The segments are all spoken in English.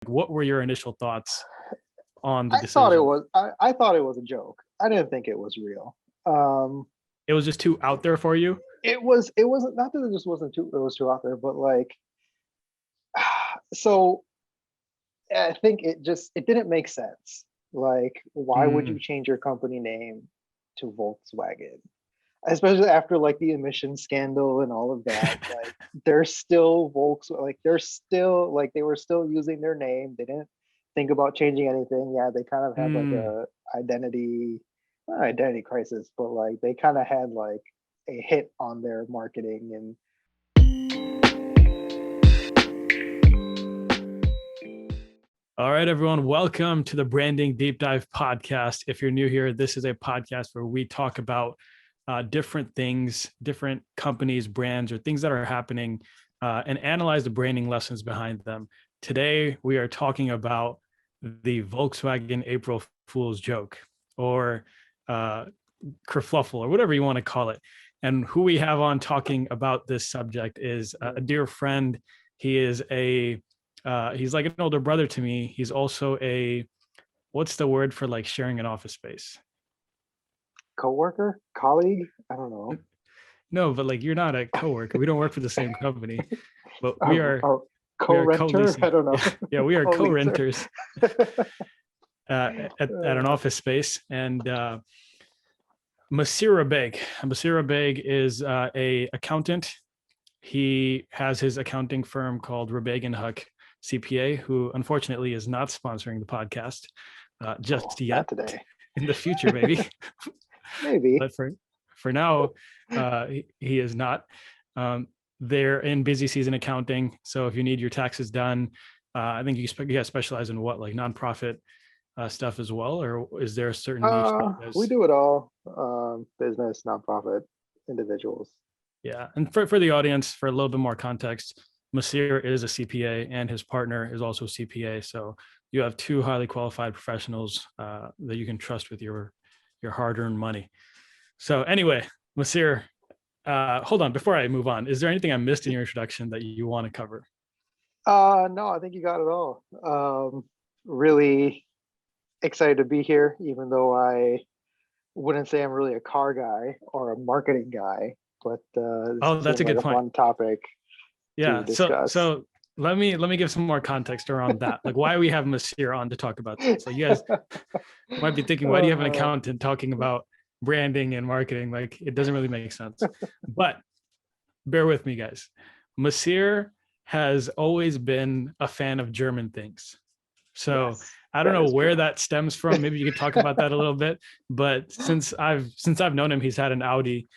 what were your initial thoughts on the I thought it decision? was I thought it was a joke. I didn't think it was real. Um, It was just too out there for you? it wasn't, not that it just wasn't too, it was too out there, but like, so I think it didn't make sense. Like, why would you Mm, change your company name to Volkswagen? Especially after like the emission scandal and all of that. Like, they're still they're still like, they were still using their name. They didn't think about changing anything. Yeah, they kind of had like mm. a identity, not identity crisis, but like they kind of had like a hit on their marketing. And All right, everyone. Welcome to the Branding Deep Dive podcast. If you're new here, this is a podcast where we talk about different things, different companies, brands, or things that are happening and analyze the branding lessons behind them. Today, we are talking about the Volkswagen April Fool's joke or kerfluffle or whatever you want to call it. And who we have on talking about this subject is a dear friend. He is he's like an older brother to me. He's also what's the word for like sharing an office space? coworker, colleague, I don't know. No, but like you're not a coworker. We don't work for the same company, but we A, are a we are co-renter, I co-leasing. don't know. Yeah, we are Co-leaser. co-renters at an office space. And Maseer Rabbaig. Maseer Rabbaig is a accountant. He has his accounting firm called Rabbaig and Huck CPA, who unfortunately is not sponsoring the podcast just yet. Not today. In the future, maybe. Maybe. But for now, he is not. They're in busy season accounting, so if you need your taxes done, I think you guys specialize in what, like nonprofit stuff as well, or is there a certain niche that you We guys? do it all. Business, nonprofit, individuals. Yeah, and for the audience, for a little bit more context, Maseer is a CPA and his partner is also a CPA. So you have two highly qualified professionals that you can trust with your hard-earned money. So anyway, Maseer, hold on, before I move on, is there anything I missed in your introduction that you want to cover? No, I think you got it all. Really excited to be here, even though I wouldn't say I'm really a car guy or a marketing guy, but this Oh, that's seemed a like good a point. fun topic to Yeah. So discuss. so let me give some more context around that. Like why we have Maseer on to talk about this. So you guys might be thinking, why do you have an Uh, accountant talking about branding and marketing? Like it doesn't really make sense. But bear with me, guys. Maseer has always been a fan of German things. So yes, I don't that know is where true. that stems from. Maybe you could talk about that a little bit. But since I've known him, he's had an Audi.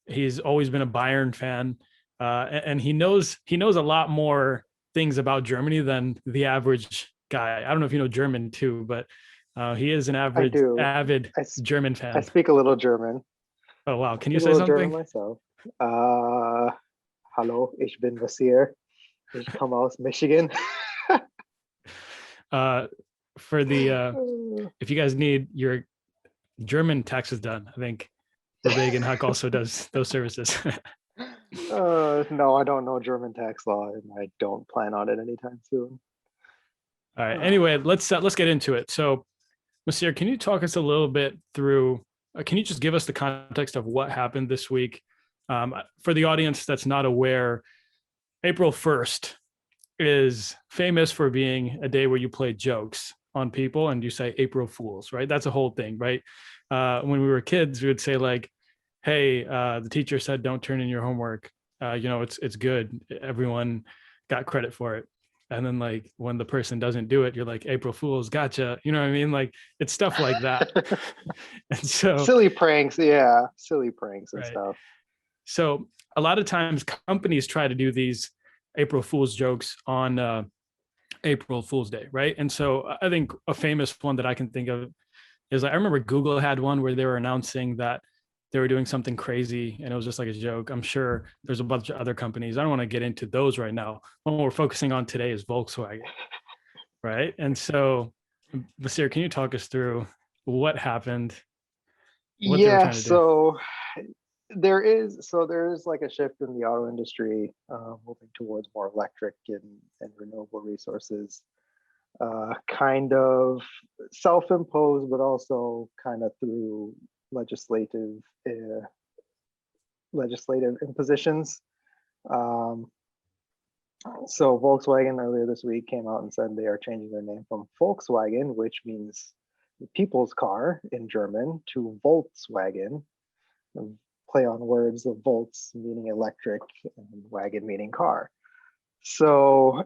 He's always been a Bayern fan, and he knows a lot more things about Germany than the average guy. I don't know if you know German too, but he is an I average do. avid I, s- German I fan. speak a little German. Oh wow, I can you speak a say little German something? myself. Uh, Hallo, ich bin Maseer. Ich komme aus Michigan. Uh, for the if you guys need your German taxes done, I think Rabig and Huck also does those services. No, I don't know German tax law, and I don't plan on it anytime soon. All right. Anyway, let's get into it. So, Maseer, can you talk us a little bit through? Can you just give us the context of what happened this week? For the audience that's not aware, April 1st is famous for being a day where you play jokes on people and you say April Fools, right? That's a whole thing, right? When we were kids, we would say like, "Hey, the teacher said don't turn in your homework. It's good. Everyone got credit for it." And then like when the person doesn't do it, you're like, "April Fools, gotcha." You know what I mean? Like it's stuff like that. And so, Silly pranks, yeah, silly pranks and right. stuff. So a lot of times companies try to do these April Fool's jokes on April Fool's Day, right? And so I think a famous one that I can think of is I remember Google had one where they were announcing that they were doing something crazy and it was just like a joke. I'm sure there's a bunch of other companies. I don't want to get into those right now. What we're focusing on today is Volkswagen, right? And so, Basir, can you talk us through what happened, what they were Yeah, trying to do? so there is like a shift in the auto industry, moving towards more electric and renewable resources, kind of self-imposed, but also kind of through legislative uh, legislative impositions. Um, so Volkswagen earlier this week came out and said they are changing their name from Volkswagen, which means people's car in German, to Volkswagen. Play on words of volts meaning electric and wagon meaning car. So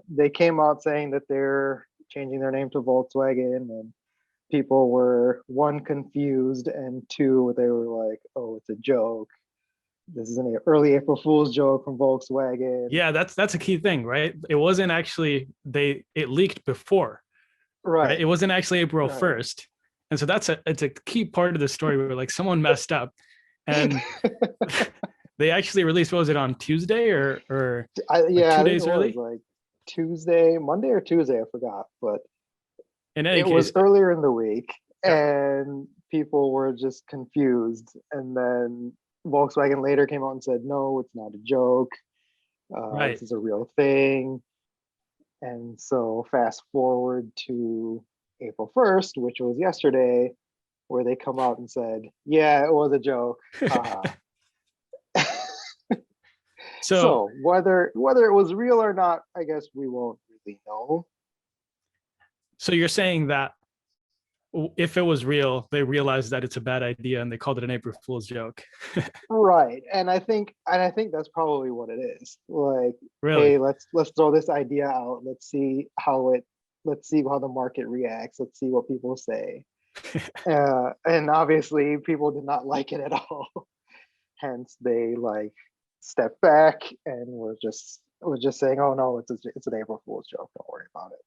they came out saying that they're changing their name to Volkswagen, and people were, one, confused, and two, they were like, oh, it's a joke. This is an early April Fool's joke from Volkswagen. Yeah, that's a key thing, right? It wasn't actually it leaked before, right? It wasn't actually April 1st. And so it's a key part of the story where like someone messed up and they actually released, what was it, on Tuesday or yeah, 2 days early? Like Tuesday, Monday or Tuesday, I forgot, but in any it case, was earlier in the week, and people were just confused. And then Volkswagen later came out and said, no, it's not a joke. This is a real thing. And so fast forward to April 1st, which was yesterday, where they come out and said, yeah, it was a joke. So whether it was real or not, I guess we won't really know. So you're saying that if it was real, they realized that it's a bad idea and they called it an April Fool's joke. Right. And I think that's probably what it is. Like, really? Hey, let's throw this idea out. Let's see how the market reacts. Let's see what people say. And obviously people did not like it at all. Hence they like stepped back and were just saying, oh no, it's an April Fool's joke. Don't worry about it.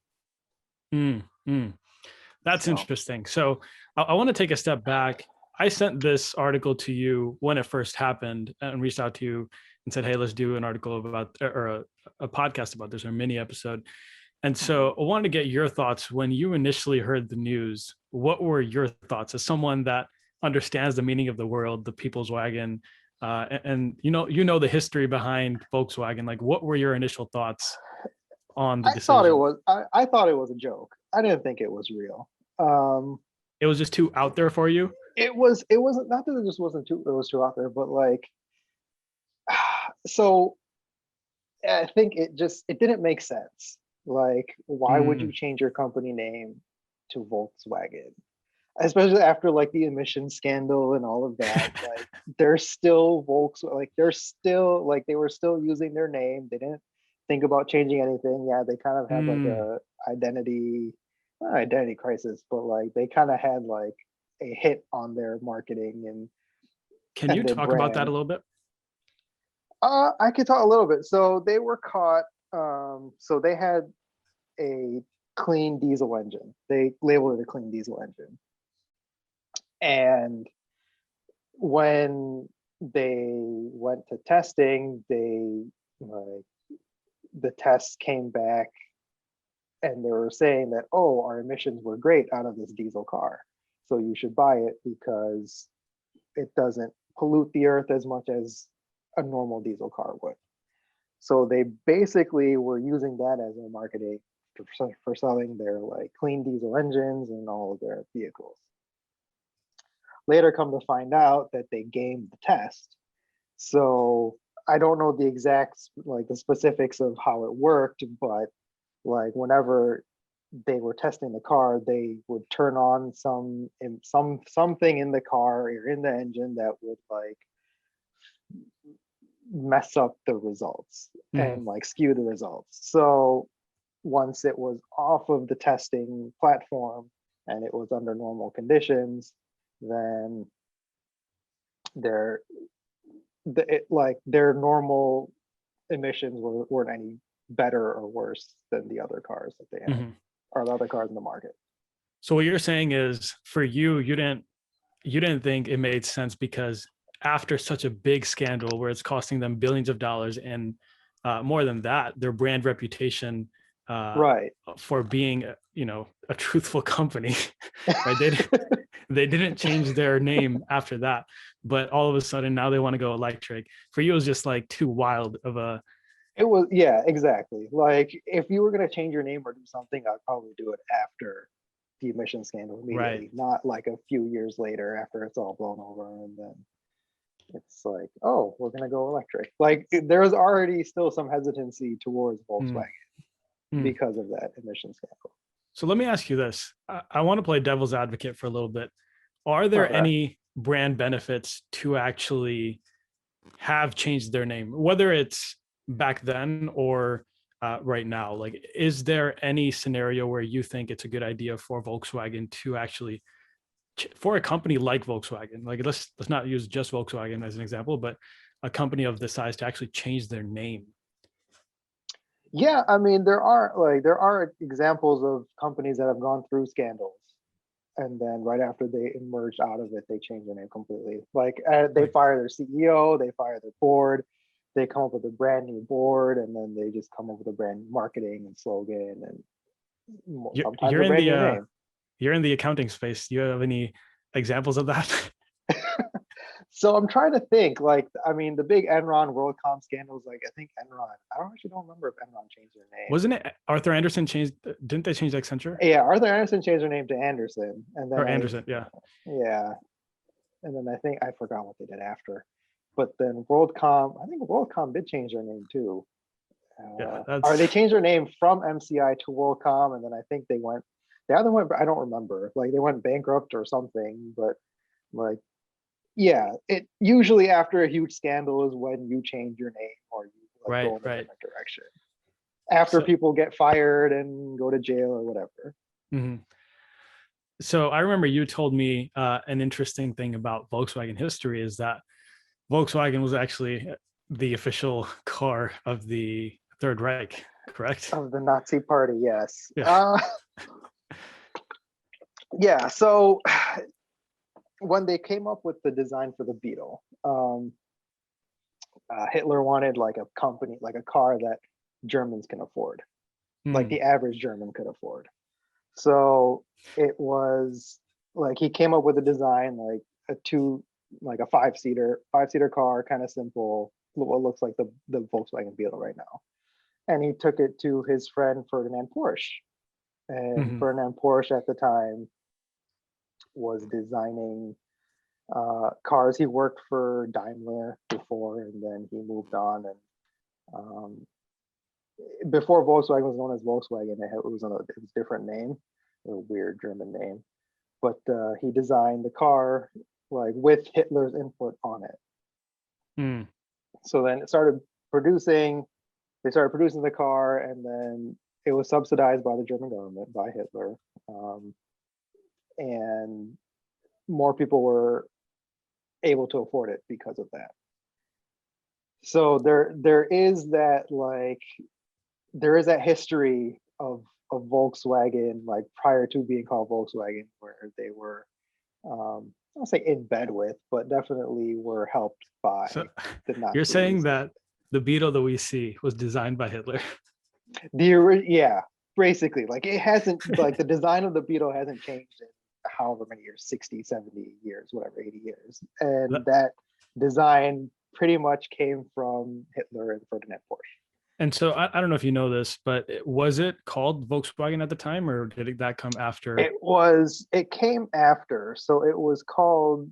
That's interesting. So I want to take a step back. I sent this article to you when it first happened and reached out to you and said, hey, let's do an article about, or a podcast about this, or a mini episode. And so I wanted to get your thoughts when you initially heard the news. What were your thoughts as someone that understands the meaning of the word, the people's wagon, and you know the history behind Volkswagen? Like, what were your initial thoughts on the decision? I thought it was a joke. I didn't think it was real. It was just too out there for you. It wasn't, not that it just wasn't too, it was too out there, but like, so I think it didn't make sense. Like, why would you change your company name to Volkswagen? Especially after like the emission scandal and all of that. Like, they're still Volkswagen, like they were still using their name. They didn't think about changing anything. Yeah, they kind of had like a not identity crisis, but like they kind of had like a hit on their marketing. And can you talk about that a little bit? I could talk a little bit. So they were caught. So they had a clean diesel engine. They labeled it a clean diesel engine. And when they went to testing, the tests came back and they were saying that, oh, our emissions were great out of this diesel car, so you should buy it because it doesn't pollute the earth as much as a normal diesel car would. So they basically were using that as their marketing for selling their like clean diesel engines and all of their vehicles. Later come to find out that they gamed the test. So I don't know the exact, like the specifics of how it worked, but like whenever they were testing the car, they would turn on something in the car or in the engine that would like mess up the results and like skew the results. So once it was off of the testing platform and it was under normal conditions, then their normal emissions weren't any better or worse than the other cars that they had, or the other cars in the market. So what you're saying is, for you didn't think it made sense because after such a big scandal where it's costing them billions of dollars and more than that, their brand reputation Right. for being, a truthful company, right? They didn't change their name after that, but all of a sudden now they want to go electric. For you, it was just like too wild of a. It was, yeah, exactly. Like if you were going to change your name or do something, I'd probably do it after the emission scandal Right. immediately, not like a few years later after it's all blown over and then it's like, oh, we're going to go electric. Like there was already still some hesitancy towards Mm, Volkswagen mm. because of that emission scandal. So let me ask you this. I want to play devil's advocate for a little bit. Are there Okay. any brand benefits to actually have changed their name, whether it's back then or right now? Like, is there any scenario where you think it's a good idea for Volkswagen to actually, for a company like Volkswagen, like let's not use just Volkswagen as an example, but a company of this size to actually change their name? Yeah, I mean there are examples of companies that have gone through scandals and then right after they emerged out of it, they changed their name completely. Like they Like, fire their CEO, they fire their board, they come up with a brand new board, and then they just come up with a brand new marketing and slogan, and sometimes you're a in brand the new name. you're in the accounting space. Do you have any examples of that? So I'm trying to think. Like, I mean, the big Enron WorldCom scandals. Like, I think Enron. I don't actually don't remember if Enron changed their name. Wasn't it Arthur Anderson changed? Didn't they change Accenture Yeah, Arthur Anderson changed their name to Anderson, and then or Anderson? Yeah, yeah, and then I think I forgot what they did after. But then WorldCom, I think WorldCom did change their name too. yeah. Or That's they changed their name from MCI to WorldCom, and then I think they went. The other one, I don't remember. Like they went bankrupt or something. But like, yeah, it usually after a huge scandal is when you change your name or you like right, go in a right. different direction. After So, people get fired and go to jail or whatever. mhm. So I remember you told me an interesting thing about Volkswagen history is that Volkswagen was actually the official car of the Third Reich, correct? Of the Nazi Party, yes. Yeah. Yeah. So when they came up with the design for the Beetle, Hitler wanted like a company, like a car that Germans can afford, like Mm, the average German could afford. So it was like he came up with a design like like a five seater car, kind of simple, what looks like the Volkswagen Beetle right now. And he took it to his friend Ferdinand Porsche. And mhm. Ferdinand Porsche at the time was designing cars. He worked for Daimler before, and then he moved on. And um, before Volkswagen was known as Volkswagen, it was a different name, a weird German name. But he designed the car like with Hitler's input on it. Mm. So then it started producing. They started producing the car, and then it was subsidized by the German government, by Hitler, and more people were able to afford it because of that. So there is that history of Volkswagen, like prior to being called Volkswagen, where they were I'll say in bed with, but definitely were helped by So the you're saying Nazis. that the Beetle that we see was designed by Hitler? Yeah, basically, like it hasn't, like the design of the Beetle hasn't changed in however many years, 60, 70 years, whatever, 80 years. And that design pretty much came from Hitler and Ferdinand Porsche. And so I don't know if you know this, but was it called Volkswagen at the time, or did that come after? It came after, so it was called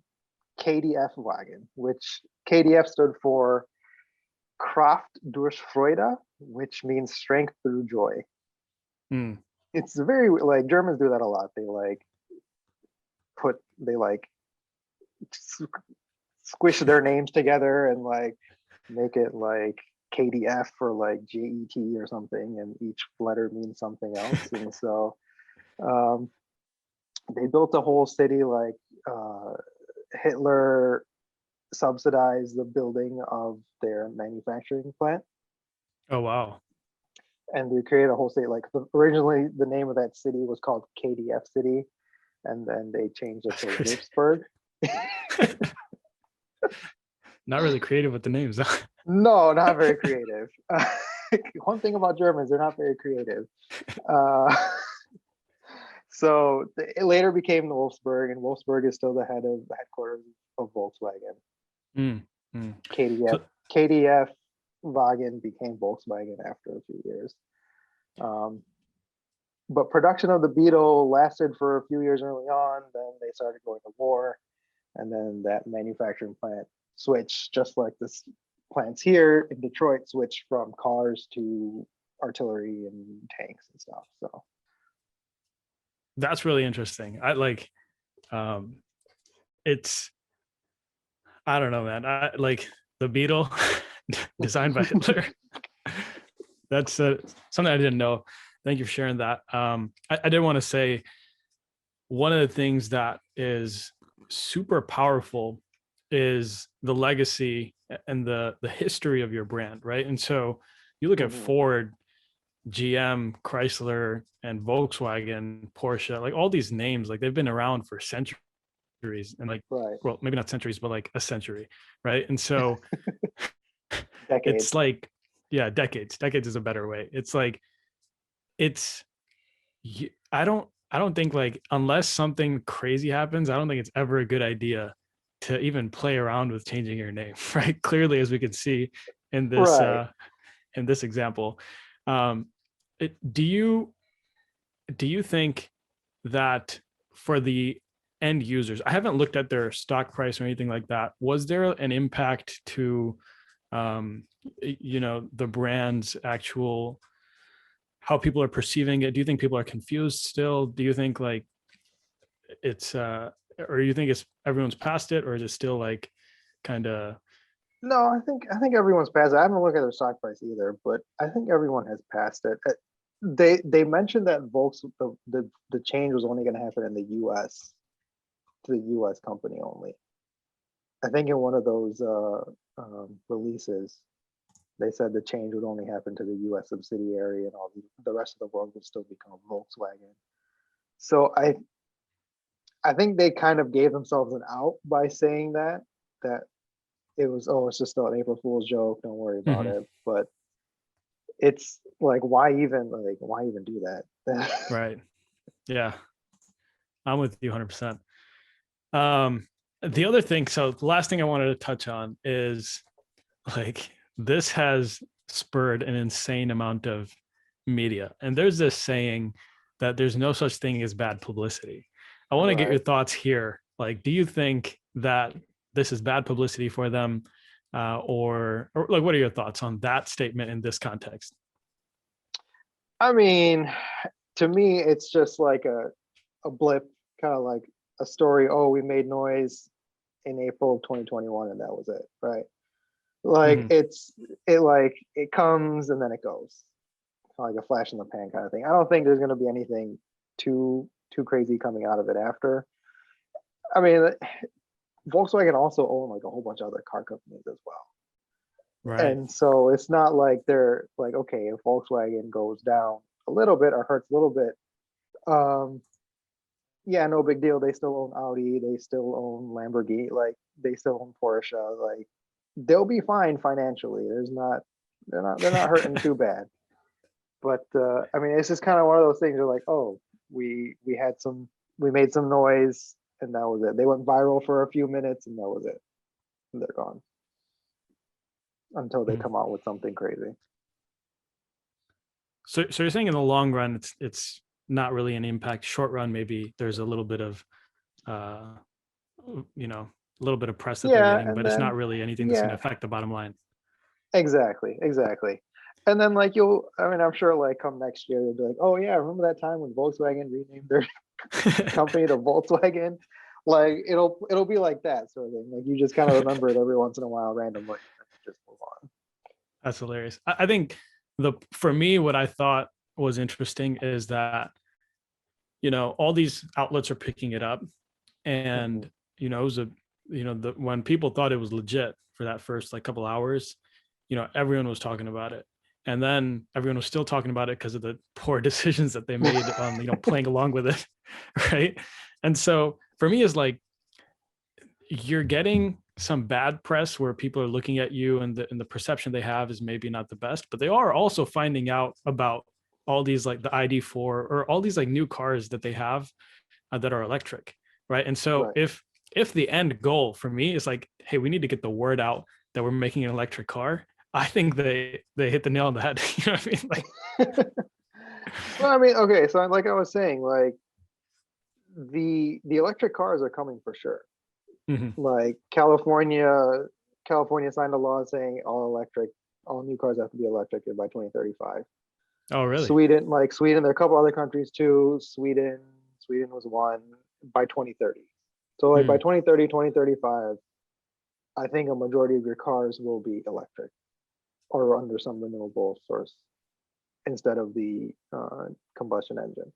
Kdf Wagon, which KDF stood for Kraft durch Freude, which means strength through joy. Mm. It's very like Germans do that a lot. They like squish their names together and like make it like KDF or like JET or something, and each letter means something else. And so they built a whole city. Like Hitler subsidized the building of their manufacturing plant, Oh, wow. and they created a whole city. Like originally, the name of that city was called KDF City, and then they changed it That's to crazy. Wolfsburg. Not really creative with the names. No, not very creative. one thing about Germans, they're not very creative. Uh, so it later became the Wolfsburg, and Wolfsburg is still the headquarters of Volkswagen. Mm, mm. KDF So KDF Wagon became Volkswagen after a few years. But production of the Beetle lasted for a few years early on. Then they started going to war, and then that manufacturing plant switched, just like this plants here in Detroit, switched from cars to artillery and tanks and stuff. So that's really interesting. It's, I don't know, man. I like the Beetle designed by Hitler. That's something I didn't know. Thank you for sharing that. I did want to say one of the things that is super powerful is the legacy and the history of your brand, right? And so you look at Ford, GM, Chrysler, and Volkswagen, Porsche, like all these names, like they've been around for centuries, and like, right, well, maybe not centuries, but like a century, right? And so decades. it's like, yeah, decades is a better way. It's like, I don't think, like, unless something crazy happens, I don't think it's ever a good idea to even play around with changing your name, right? Clearly, as we can see in this Right. in this example. Do you think that for the end users, I haven't looked at their stock price or anything like that, was there an impact to the brand's actual, how people are perceiving it? Do you think people are confused still? Do you think like it's or you think it's everyone's past it, or is it still like kind of? No, I think everyone's passed it. I haven't looked at their stock price either, but I think everyone has passed it. They mentioned that the change was only going to happen in the U.S. to the U.S. company only. I think in one of those releases, they said the change would only happen to the U.S. subsidiary, and all the rest of the world would still become Volkswagen. So I think they kind of gave themselves an out by saying that it's just an April Fool's joke, don't worry about it. But it's like, why even do that? Right. Yeah, I'm with you 100%. The other thing, so the last thing I wanted to touch on is, like, this has spurred an insane amount of media. And there's this saying that there's no such thing as bad publicity. I want to get your Right. thoughts here. Like, do you think that this is bad publicity for them? Or like, what are your thoughts on that statement in this context? I mean, to me, it's just like a blip, kind of like a story. Oh, we made noise in April of 2021, and that was it, right? Like Mhm. it comes and then it goes, kind of like a flash in the pan kind of thing. I don't think there's going to be anything too crazy coming out of it after. I mean, Volkswagen also own like a whole bunch of other car companies as well. Right. And so it's not like they're like, okay, if Volkswagen goes down a little bit or hurts a little bit, yeah, no big deal. They still own Audi, they still own Lamborghini, like they still own Porsche. Like they'll be fine financially. They're not hurting too bad. But I mean, it's just kind of one of those things. You're like, oh, we made some noise, and that was it. They went viral for a few minutes, and that was it. And they're gone until they Mhm. come out with something crazy. So you're saying in the long run, it's not really an impact. Short run, maybe there's a little bit of, uh, a little bit of press that they're Yeah, getting, and but it's not then really anything that's going to yeah, affect the bottom line. exactly. And then like I mean, I'm sure like come next year they'll be like, oh yeah, remember that time when Volkswagen renamed their company to Volkswagen? Like it'll be like that sort of thing. Like you just kind of remember it every once in a while randomly, and just move on. That's hilarious. I think for me, what I thought was interesting is that, all these outlets are picking it up, Mhm. and, it was when people thought it was legit for that first like couple hours, everyone was talking about it. And then everyone was still talking about it because of the poor decisions that they made on, playing along with it. Right. And so for me, is like, you're getting some bad press where people are looking at you and the perception they have is maybe not the best, but they are also finding out about all these like the ID4 or all these like new cars that they have that are electric, right? And so Right. if the end goal for me is like, hey, we need to get the word out that we're making an electric car, I think they hit the nail on the head. You know what I mean? Like, Well, I mean, okay, so like I was saying, like the electric cars are coming for sure. mhm. Like California signed a law saying all new cars have to be electric by 2035. Oh, really? Sweden, there are a couple other countries too. Sweden was one by 2030. So like by Mm, 2030, 2035, I think a majority of your cars will be electric or under some renewable source instead of the combustion engine.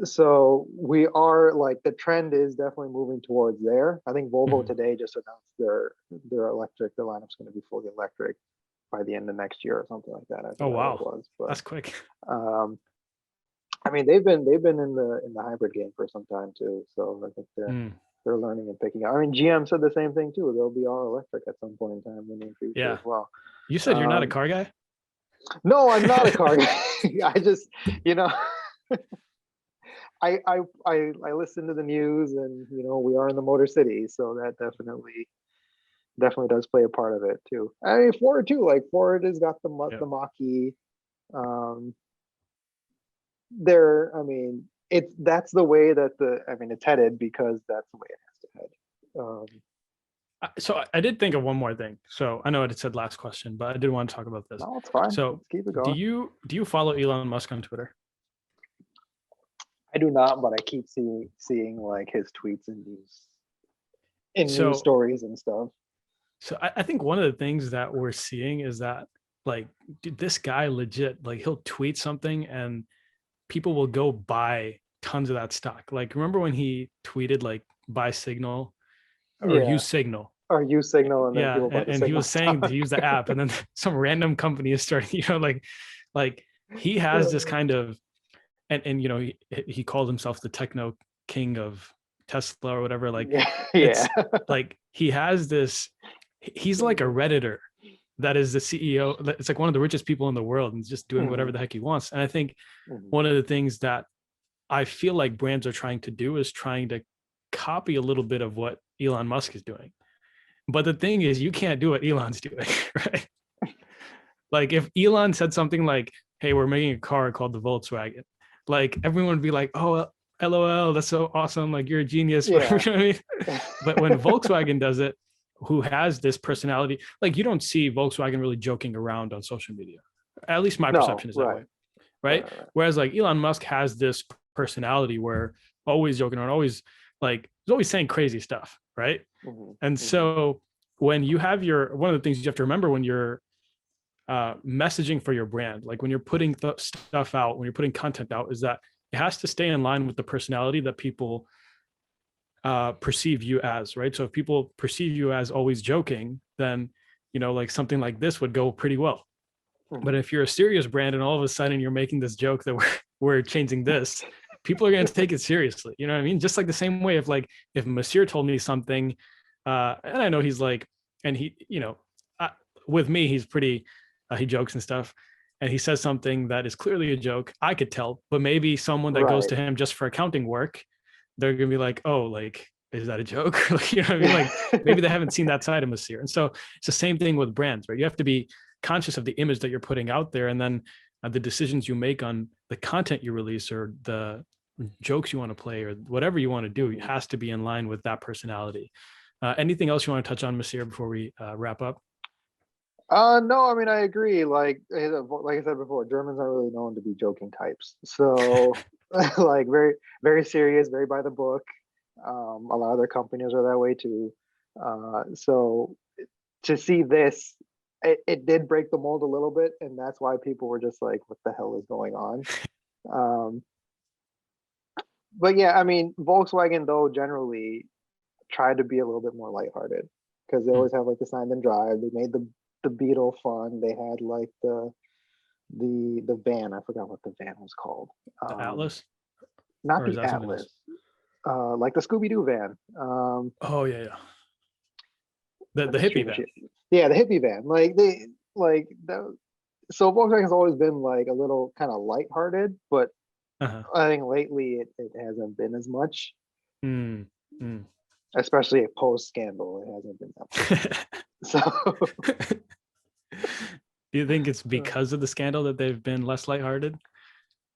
So we are like the trend is definitely moving towards there. I think Volvo mhm. today just announced their electric, their lineup's going to be fully electric by the end of next year or something like that. I Oh, forgot what it wow. was, but That's quick. um, I mean they've been in the hybrid game for some time too. So I think Mm, they're learning and picking up. I mean GM said the same thing too. They'll be all electric at some point in time in the near future yeah. as well. You said you're not a Um, car guy? no, I'm not a car guy. I just you know I listen to the news, and we are in the Motor City, so that definitely does play a part of it too. I mean Ford too, like Ford has got Yeah. the Mach-E. Um, there, I mean, that's the way that it's headed because that's the way it has to head. So I did think of one more thing. So I know it said last question, but I did want to talk about this. No, it's fine. So Let's keep it do going. you follow Elon Musk on Twitter? I do not, but I keep seeing like his tweets in news So stories and stuff. I think one of the things that we're seeing is that like, dude, this guy legit, like he'll tweet something and people will go buy tons of that stock. Like remember when he tweeted like buy Signal or Yeah, use Signal? or use Signal, and then Yeah. people buy the And he Signal was saying to stock. use the app and then some random company is starting, like he has this kind of and he called himself the techno king of Tesla or whatever. Like Yeah, yeah. it's like he has this, he's like a Redditor that is the CEO. It's like one of the richest people in the world and just doing whatever Mhm, the heck he wants. And I think mhm, one of the things that I feel like brands are trying to do is trying to copy a little bit of what Elon Musk is doing. But the thing is, you can't do what Elon's doing, right? Like if Elon said something like, "Hey, we're making a car called the Volkswagen," like everyone would be like, "Oh, LOL, that's so awesome! Like you're a genius." Whatever, yeah. you know what I mean? But when Volkswagen does it, who has this personality, like you don't see Volkswagen really joking around on social media. At least my No, perception is that right, way, right, right? right. Whereas like Elon Musk has this personality where always joking around, always like he's always saying crazy stuff, right? Mhm, And mhm, so when you have one of the things you have to remember when you're messaging for your brand, like when you're putting stuff out, when you're putting content out, is that it has to stay in line with the personality that people perceive you as, right? So if people perceive you as always joking, then like something like this would go pretty well. But mhm. if you're a serious brand and all of a sudden you're making this joke that we're changing this, people are going to take it seriously. You know what I mean? Just like the same way if Maseer told me something, and I know he's like, and he, with me, he's pretty, he jokes and stuff. And he says something that is clearly a joke. I could tell, but maybe someone that goes Right. to him just for accounting work, they're going to be like, oh, like, is that a joke? Like, you know what I mean? Like maybe they haven't seen that side of Maseer. And so it's the same thing with brands, right? You have to be conscious of the image that you're putting out there, and then the decisions you make on the content you release or the jokes you want to play or whatever you want to do, it Mhm. has to be in line with that personality. Anything else you want to touch on, Maseer, before we wrap up? No, I mean I agree. Like I said before, Germans are really known to be joking types. So like very very serious, very by the book. A lot of their companies are that way too. So to see this, it did break the mold a little bit, and that's why people were just like, "What the hell is going on?" Um, but yeah, I mean, Volkswagen though generally tried to be a little bit more lighthearted because they Mm, always have like the sign and drive. They made the Beetle fun. They had like the van. I forgot what the van was called. the Um, Atlas, not or is the that something else? Atlas. Like the Scooby Doo van. Oh yeah, yeah. The hippie van. Yeah, the hippie van. Like so Volkswagen's always been like a little kind of lighthearted, but I think lately it hasn't been as much. Especially a post scandal, it hasn't been that much. So do you think it's because of the scandal that they've been less lighthearted?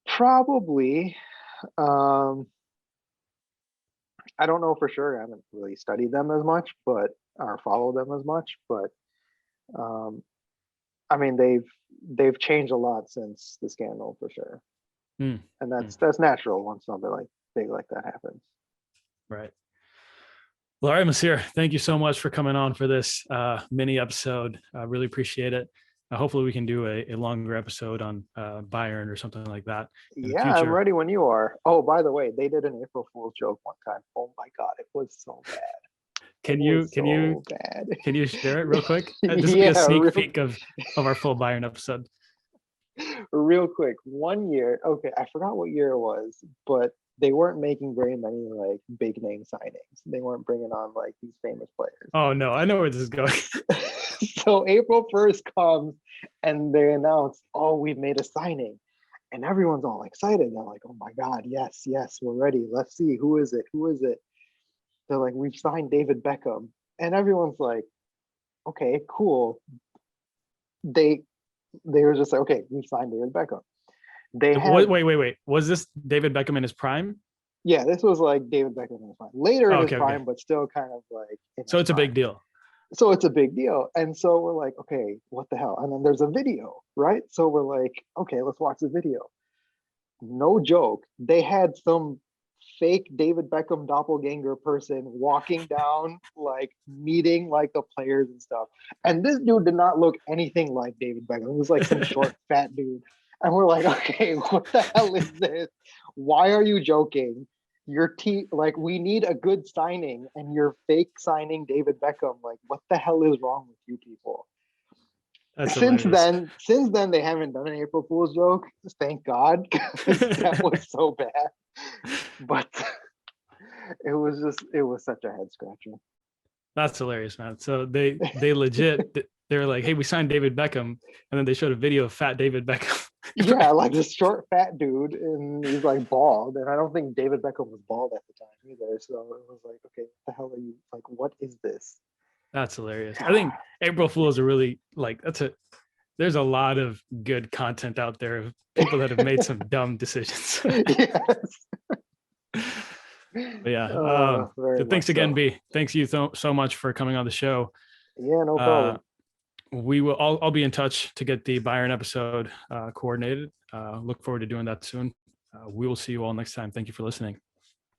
Probably. I don't know for sure. I haven't really studied them as much, but or followed them as much. But I mean, they've changed a lot since the scandal for sure, and that's natural once something like big like that happens. Right. Well, all right, Maseer, thank you so much for coming on for this mini episode. I really appreciate it. Hopefully we can do a longer episode on Bayern or something like that. Yeah, I'm ready when you are. Oh, by the way, they did an April Fool's joke one time. Oh my God, it was so bad. Can you share it real quick? This will be a sneak peek of our full Bayern episode. Real quick, 1 year. Okay, I forgot what year it was, but they weren't making very many like big name signings. They weren't bringing on like these famous players. Oh no, I know where this is going. So April 1st comes and they announce, oh, we've made a signing. And everyone's all excited. They're like, oh my God, yes, we're ready. Let's see, who is it? They're like, we've signed David Beckham. And everyone's like, okay, cool. They were just like, okay, we've signed David Beckham. Wait. Was this David Beckham in his prime? Yeah, this was like David Beckham in his prime. Later in his prime, but still kind of like. So it's a big deal. So it's a big deal. And so we're like, okay, what the hell? And then there's a video, right? So we're like, okay, let's watch the video. No joke. They had some fake David Beckham doppelganger person walking down, like meeting like the players and stuff. And this dude did not look anything like David Beckham. It was like some short, fat dude. And we're like, okay, what the hell is this? Why are you joking? Like, we need a good signing and you're fake signing David Beckham. Like, what the hell is wrong with you people? Since then, they haven't done an April Fool's joke. Thank God, because that was so bad. But it was such a head scratcher. That's hilarious, man. So they legit, they were like, hey, we signed David Beckham. And then they showed a video of fat David Beckham. Yeah, like this short, fat dude. And he's like bald. And I don't think David Beckham was bald at the time either. So it was like, okay, what the hell are you, like, what is this? That's hilarious. I think April Fools are really like, there's a lot of good content out there of people that have made some dumb decisions. Yes. But yeah. So thanks again, B. Thanks you so much for coming on the show. Yeah, no problem. I'll be in touch to get the Bayern episode coordinated. Look forward to doing that soon. We will see you all next time. Thank you for listening.